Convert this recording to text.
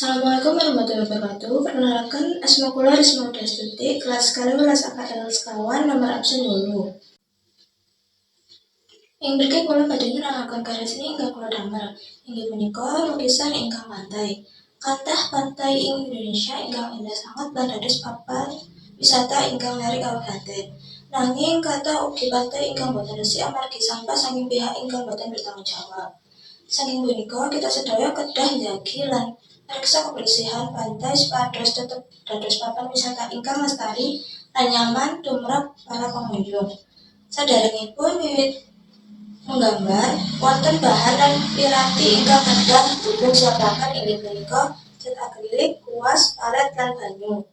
Assalamualaikum warahmatullahi wabarakatuh. Perkenalkan, asmakulah Risma Udastuti, kelas 11 AKL sekawan, nomor absen 10. Ing mriki kula badhe nerangaken karya seni ingkang kula damel. Inggih punika lukisan ingkang pantai. Kathah pantai ing Indonesia ingkang indah sanget lan dados papan wisata ingkang menarik awak batin. Nanging kathah ugi pantai ingkang boten resik amargi sampah saking pihak ingkang boten bertanggung jawab. Saking punika kita sedaya kedah njagi lan ngreksa kebersihan pantai supados tetep dados papan wisata ingkang lestari lan nyaman tumrap para pengunjung. Saderengipun wiwit menggambar, wonten bahan lan piranti ingkang kedah dipun siapaken inggih punika cat akrilik, kuas, palet lan banyu.